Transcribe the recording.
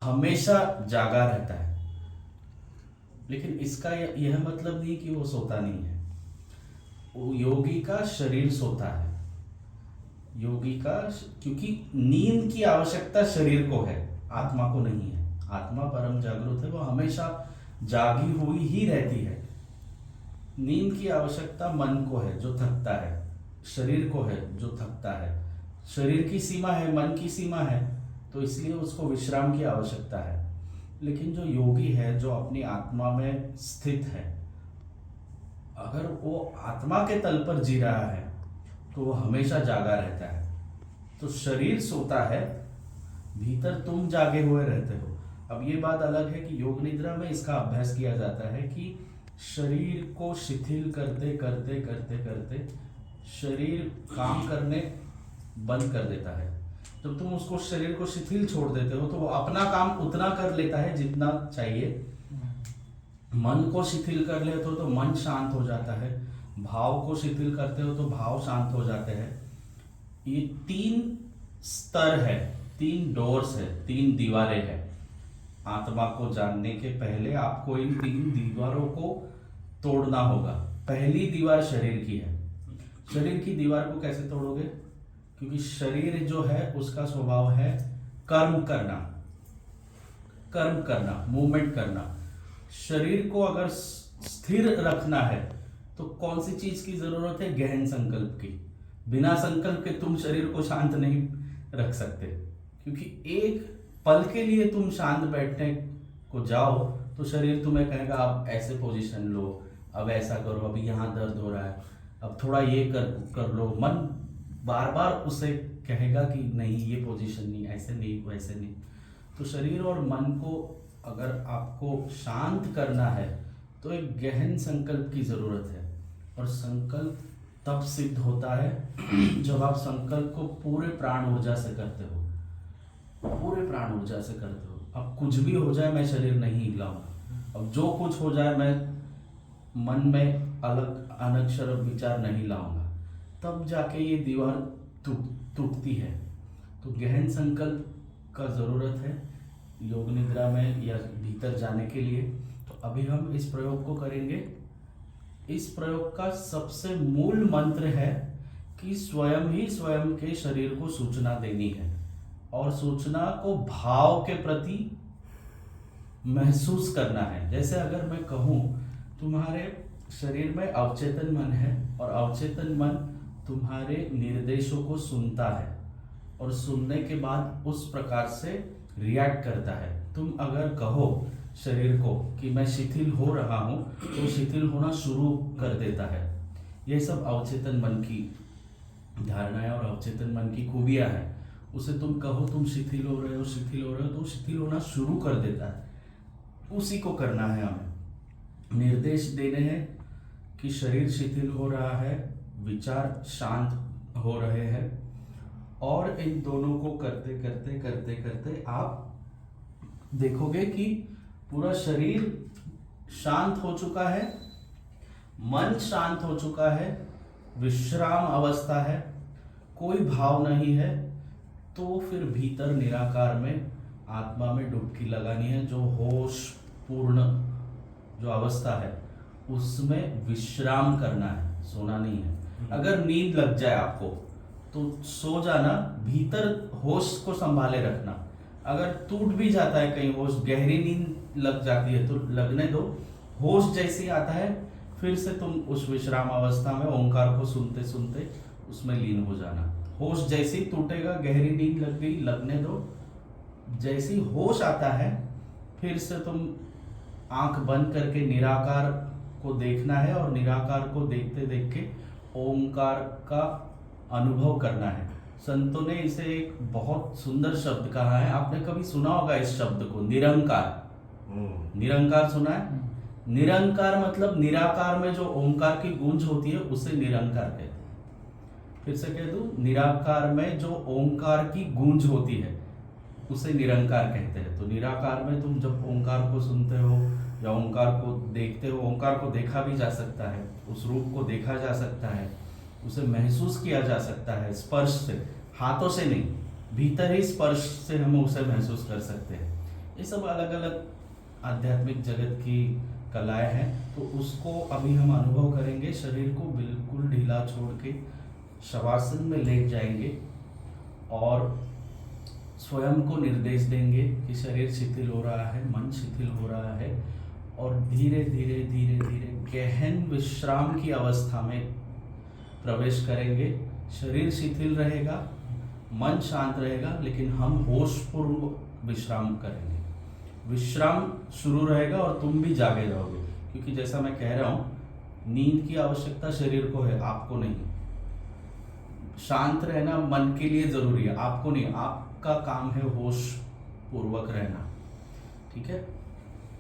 हमेशा जागा रहता है। लेकिन इसका यह मतलब नहीं कि वो सोता नहीं है। वो योगी का शरीर सोता है। योगी का क्योंकि नींद की आवश्यकता शरीर को है, आत्मा को नहीं है। आत्मा परम जागृत है, वो हमेशा जागी हुई ही रहती है। नींद की आवश्यकता मन को है जो थकता है, शरीर को है जो थकता है। शरीर की सीमा है, मन की सीमा है, तो इसलिए उसको विश्राम की आवश्यकता है। लेकिन जो योगी है, जो अपनी आत्मा में स्थित है, अगर वो आत्मा के तल पर जी रहा है तो वो हमेशा जागा रहता है। तो शरीर सोता है, भीतर तुम जागे हुए रहते हो। अब ये बात अलग है कि योग निद्रा में इसका अभ्यास किया जाता है कि शरीर को शिथिल करते करते करते करते शरीर काम करने बंद कर देता है। जब तुम उसको शरीर को शिथिल छोड़ देते हो तो वो अपना काम उतना कर लेता है जितना चाहिए। मन को शिथिल कर लेते हो तो मन शांत हो जाता है, भाव को शिथिल करते हो तो भाव शांत हो जाते हैं। ये 3 स्तर है, 3 डोर्स है, 3 दीवारें हैं। आत्मा को जानने के पहले आपको इन 3 दीवारों को तोड़ना होगा। पहली दीवार शरीर की है। शरीर की दीवार को कैसे तोड़ोगे? क्योंकि शरीर जो है उसका स्वभाव है कर्म करना, कर्म करना, मूवमेंट करना। शरीर को अगर स्थिर रखना है तो कौन सी चीज की जरूरत है? गहन संकल्प की। बिना संकल्प के तुम शरीर को शांत नहीं रख सकते, क्योंकि एक पल के लिए तुम शांत बैठने को जाओ तो शरीर तुम्हें कहेगा अब ऐसे पोजीशन लो, अब ऐसा करो, अभी यहाँ दर्द हो रहा है, अब थोड़ा ये कर लो। मन बार बार उसे कहेगा कि नहीं ये पोजीशन नहीं, ऐसे नहीं, वैसे नहीं। तो शरीर और मन को अगर आपको शांत करना है तो एक गहन संकल्प की जरूरत है। और संकल्प तब सिद्ध होता है जब आप संकल्प को पूरे प्राण ऊर्जा से करते हो, पूरे प्राण ऊर्जा से करते हो। अब कुछ भी हो जाए मैं शरीर नहीं हिलाऊंगा, अब जो कुछ हो जाए मैं मन में अलग अनक्षर विचार नहीं लाऊंगा, तब जाके ये दीवार टूटती है। तो गहन संकल्प का जरूरत है योग निद्रा में या भीतर जाने के लिए। तो अभी हम इस प्रयोग को करेंगे। इस प्रयोग का सबसे मूल मंत्र है कि स्वयं ही स्वयं के शरीर को सूचना देनी है, और सूचना को भाव के प्रति महसूस करना है। जैसे अगर मैं कहूँ तुम्हारे शरीर में अवचेतन मन है और अवचेतन मन तुम्हारे निर्देशों को सुनता है और सुनने के बाद उस प्रकार से रिएक्ट करता है। तुम अगर कहो शरीर को कि मैं शिथिल हो रहा हूँ तो शिथिल होना शुरू कर देता है। ये सब अवचेतन मन की धारणाएं और अवचेतन मन की खूबियां हैं। उसे तुम कहो तुम शिथिल हो रहे हो, शिथिल हो रहे हो, तो शिथिल होना शुरू कर देता है। उसी को करना है हमें। निर्देश देने हैं कि शरीर शिथिल हो रहा है, विचार शांत हो रहे हैं, और इन दोनों को करते करते करते करते आप देखोगे कि पूरा शरीर शांत हो चुका है, मन शांत हो चुका है, विश्राम अवस्था है, कोई भाव नहीं है। तो फिर भीतर निराकार में आत्मा में डुबकी लगानी है। जो होश पूर्ण जो अवस्था है उसमें विश्राम करना है, सोना नहीं है। अगर नींद लग जाए आपको तो सो जाना, भीतर होश को संभाले रखना। अगर टूट भी जाता है कहीं होश, गहरी नींद लग जाती है तो लगने दो। होश जैसे ही आता है फिर से तुम उस विश्राम अवस्था में ओंकार को सुनते सुनते उसमें लीन हो जाना। होश जैसे ही टूटेगा, गहरी नींद लग गई, लगने दो। जैसे ही होश आता है फिर से तुम आंख बंद करके निराकार को देखना है, और निराकार को देखते देख के ओंकार का अनुभव करना है। संतों ने इसे एक बहुत सुंदर शब्द कहा है। आपने कभी सुना होगा इस शब्द को, निरंकार। निरंकार सुना है? निरंकार मतलब निराकार में जो ओंकार की गूंज होती है उसे निरंकार कहते हैं। फिर से कह दूं, निराकार में जो ओंकार की गूंज होती है उसे निरंकार कहते हैं। तो निराकार में तुम जब ओंकार को सुनते हो या ओंकार को देखते हो, ओंकार को देखा भी जा सकता है, उस रूप को देखा जा सकता है, उसे महसूस किया जा सकता है स्पर्श से, हाथों से नहीं, भीतर ही स्पर्श से हम उसे महसूस कर सकते हैं। ये सब अलग अलग आध्यात्मिक जगत की कलाएं हैं। तो उसको अभी हम अनुभव करेंगे। शरीर को बिल्कुल ढीला छोड़ के शवासन में लेट जाएंगे और स्वयं को निर्देश देंगे कि शरीर शिथिल हो रहा है, मन शिथिल हो रहा है, और धीरे धीरे धीरे धीरे गहन विश्राम की अवस्था में प्रवेश करेंगे। शरीर शिथिल रहेगा, मन शांत रहेगा, लेकिन हम होशपूर्वक विश्राम करेंगे। विश्राम शुरू रहेगा और तुम भी जागे रहोगे, क्योंकि जैसा मैं कह रहा हूँ, नींद की आवश्यकता शरीर को है, आपको नहीं। शांत रहना मन के लिए जरूरी है, आपको नहीं। आपका काम है होश पूर्वक रहना, ठीक है।